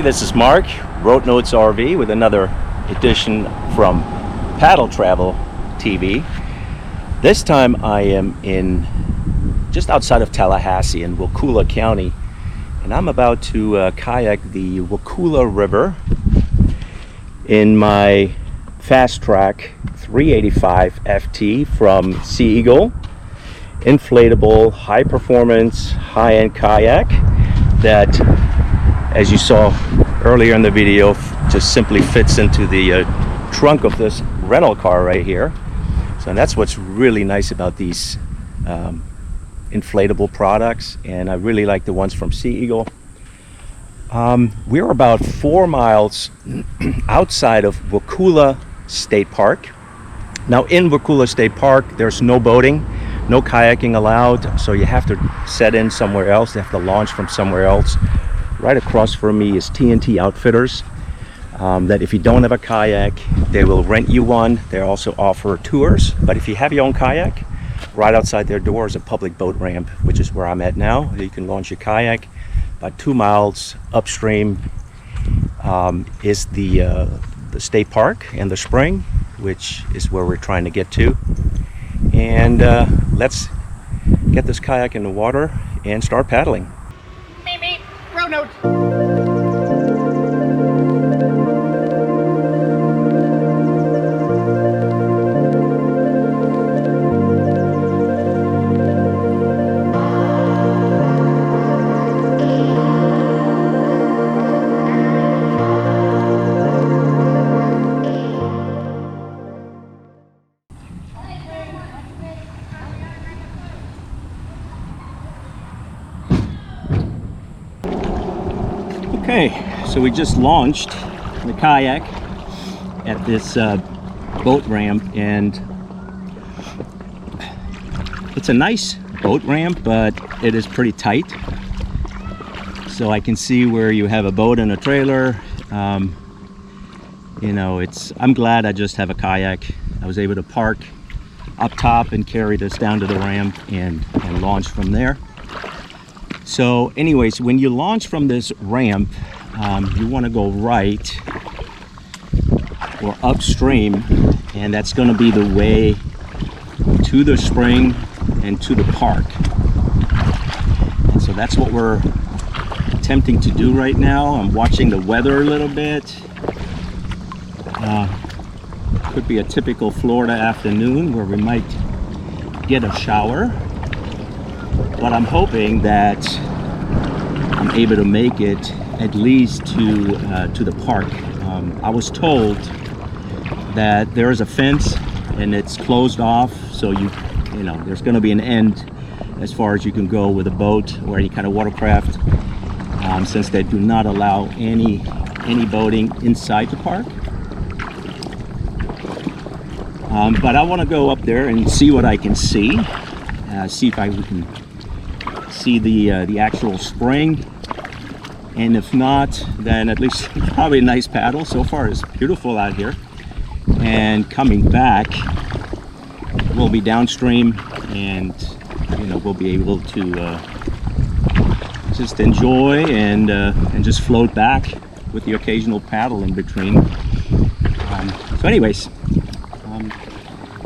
Hey, this is Mark, Wrote Notes RV, with another edition from Paddle Travel TV. This time I am in just outside of Tallahassee in Wakulla County, and I'm about to kayak the Wakulla River in my Fast Track 385 FT from Sea Eagle, inflatable, high performance, high-end kayak that, as you saw earlier in the video, just simply fits into the trunk of this rental car right here. So that's what's really nice about these inflatable products, and I really like the ones from Sea Eagle. We're about 4 miles outside of Wakulla State Park. Now in Wakulla State Park, there's no boating, no kayaking allowed, so you have to set in somewhere else. You have to launch from somewhere else. Right across from me is T&T Outfitters, that if you don't have a kayak, they will rent you one. They also offer tours, but if you have your own kayak, right outside their door is a public boat ramp, which is where I'm at now. You can launch your kayak. About 2 miles upstream is the state park and the spring, which is where we're trying to get to. And let's get this kayak in the water and start paddling. Road note. Okay, so we just launched the kayak at this boat ramp, and it's a nice boat ramp, but it is pretty tight. So I can see where you have a boat and a trailer. You know, I'm glad I just have a kayak. I was able to park up top and carry this down to the ramp and launch from there. So anyways, when you launch from this ramp, you want to go right or upstream, and that's going to be the way to the spring and to the park. And so that's what we're attempting to do right now. I'm watching the weather a little bit. Could be a typical Florida afternoon where we might get a shower, but I'm hoping that I'm able to make it at least to the park. I was told that there is a fence and it's closed off, so you know there's going to be an end as far as you can go with a boat or any kind of watercraft, since they do not allow any boating inside the park. But I want to go up there and see what I can see. See if we can see the actual spring, and if not, then at least probably a nice paddle. So far it's beautiful out here, and coming back we'll be downstream, and you know we'll be able to just enjoy and just float back with the occasional paddle in between. So anyways,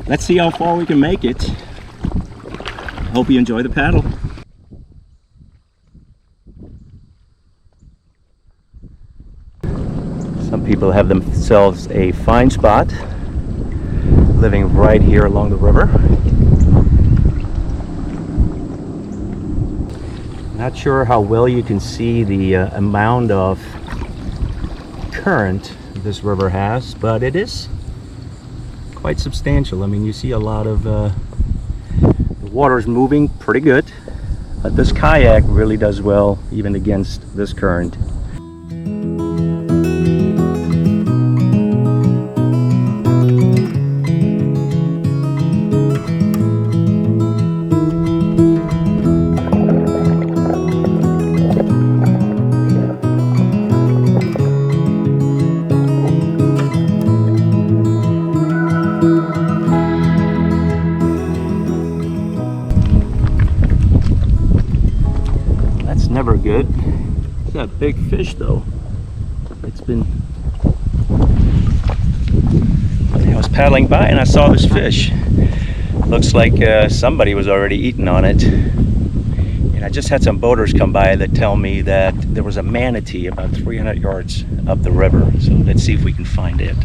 let's see how far we can make it. Hope you enjoy the paddle. Some people have themselves a fine spot living right here along the river. Not sure how well you can see the amount of current this river has, but it is quite substantial. I mean, you see a lot of the water's moving pretty good, but this kayak really does well even against this current. Never good. It's that big fish though. It's been... I was paddling by and I saw this fish. Looks like somebody was already eating on it. And I just had some boaters come by that tell me that there was a manatee about 300 yards up the river. So let's see if we can find it.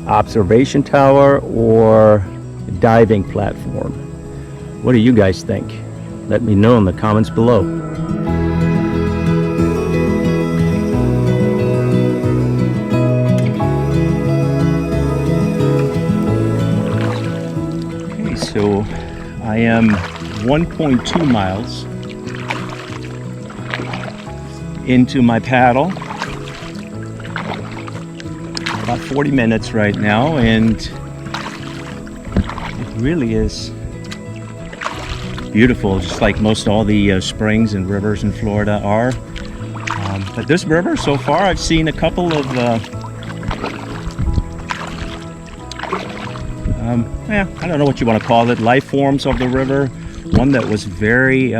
Observation tower or diving platform? What do you guys think? Let me know in the comments below. Okay, so I am 1.2 miles into my paddle. About 40 minutes right now, and it really is beautiful, just like most all the springs and rivers in Florida are. But this river, so far, I've seen a couple of I don't know what you want to call it, life forms of the river. One that was very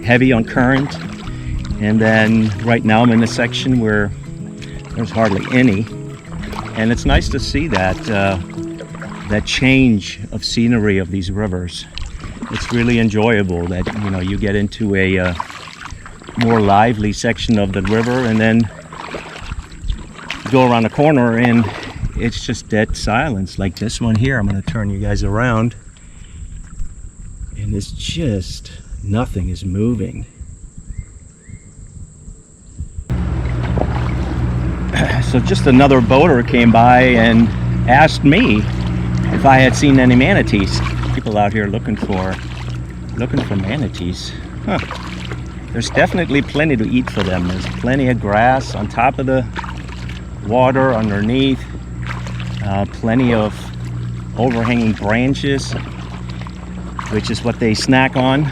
heavy on current, and then right now I'm in a section where there's hardly any. And it's nice to see that that change of scenery of these rivers. It's really enjoyable that, you know, you get into a more lively section of the river and then go around the corner and it's just dead silence, like this one here. I'm going to turn you guys around and it's just nothing is moving. So just another boater came by and asked me if I had seen any manatees. People out here looking for manatees. Huh. There's definitely plenty to eat for them. There's plenty of grass on top of the water, underneath. Plenty of overhanging branches, which is what they snack on.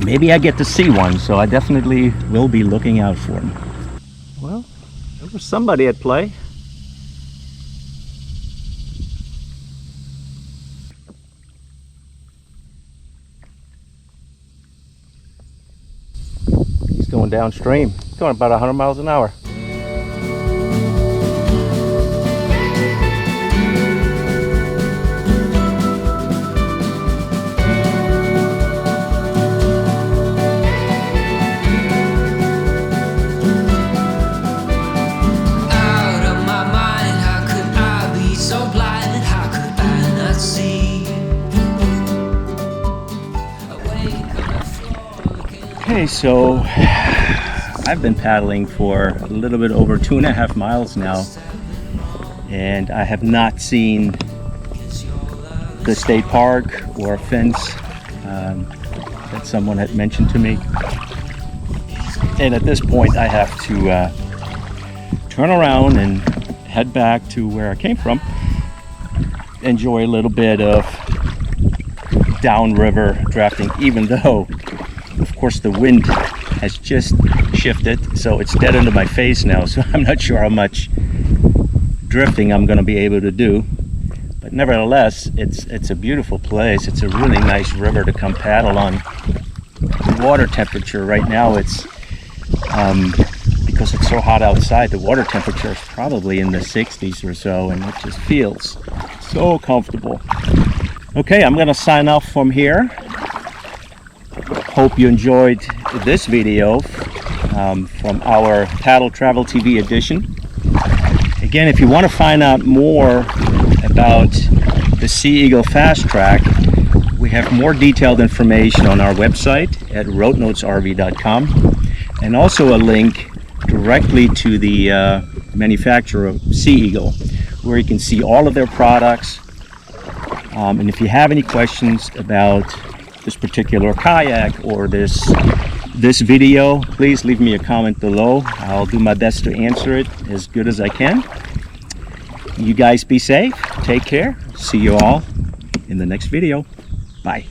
Maybe I get to see one, so I definitely will be looking out for them. Well, there was somebody at play. He's going downstream, going about 100 miles an hour. Okay, so I've been paddling for a little bit over 2.5 miles now, and I have not seen the state park or a fence that someone had mentioned to me. And at this point I have to turn around and head back to where I came from, enjoy a little bit of downriver drafting, even though of course the wind has just shifted, so it's dead into my face now, so I'm not sure how much drifting I'm going to be able to do. But nevertheless, it's a beautiful place. It's a really nice river to come paddle on. The water temperature right now, it's because it's so hot outside, the water temperature is probably in the 60s or so, and it just feels so comfortable. Okay, I'm going to sign off from here. Hope you enjoyed this video from our Paddle Travel TV edition. Again, if you want to find out more about the Sea Eagle Fast Track, We have more detailed information on our website at roadnotesrv.com, and also a link directly to the manufacturer of Sea Eagle, where you can see all of their products. And if you have any questions about this particular kayak or this video, please leave me a comment below. I'll do my best to answer it as good as I can. You guys be safe, take care, see you all in the next video. Bye.